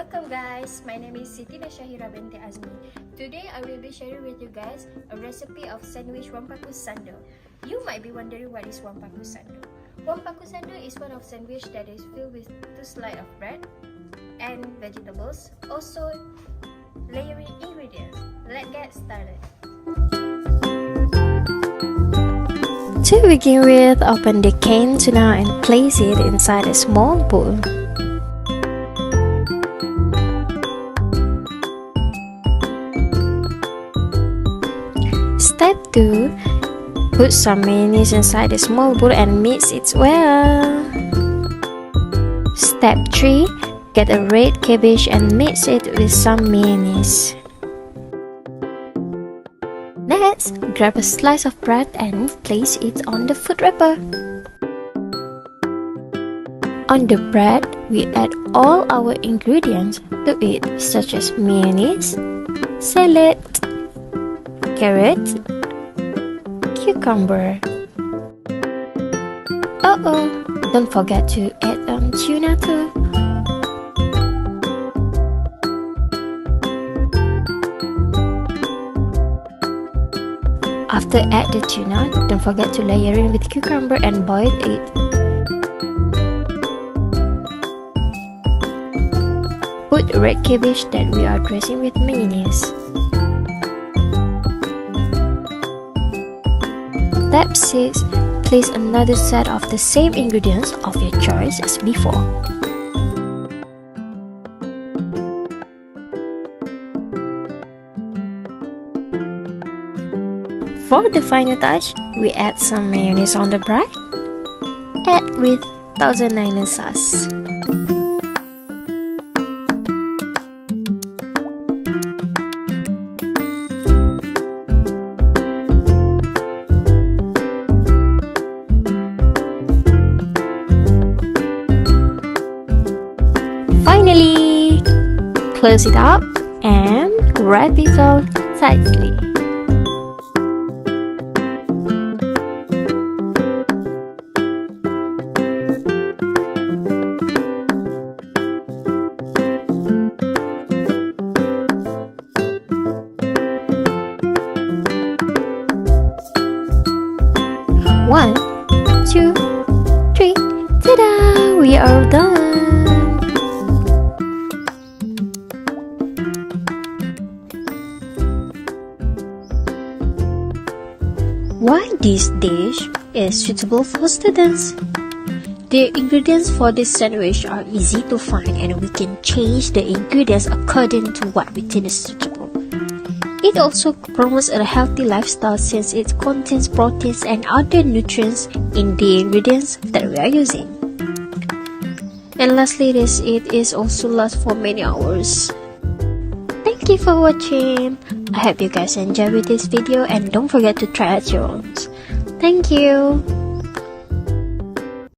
Welcome guys, my name is Siti dan Shahirah binti Azmi. Today I will be sharing with you guys a recipe of sandwich wampaku sando. You might be wondering what is wampaku sando. Wampaku sando is one of sandwich that is filled with 2 slices of bread and vegetables, also layering ingredients. Let's get started. To begin with, open the canned tuna and place it inside a small bowl. Step 2. Put some mayonnaise inside a small bowl and mix it well. Step 3. Get a red cabbage and mix it with some mayonnaise. Next, grab a slice of bread and place it on the food wrapper. On the bread, we add all our ingredients to it, such as mayonnaise, salad, carrot, cucumber. Don't forget to add tuna too. After add the tuna, don't forget to layer it with cucumber and boil it. Put red cabbage that we are dressing with mayonnaise. Step 6. Place another set of the same ingredients of your choice as before. For the final touch, we add some mayonnaise on the bread. Add with Thousand Island sauce. Finally, close it up and wrap it all tightly. One, two, three, ta-da! We are done! Why this dish is suitable for students? The ingredients for this sandwich are easy to find and we can change the ingredients according to what we think is suitable. It also promotes a healthy lifestyle since it contains proteins and other nutrients in the ingredients that we are using. And lastly, it is also lasts for many hours. Thank you for watching. I hope you guys enjoyed with this video and don't forget to try at your own. Thank you.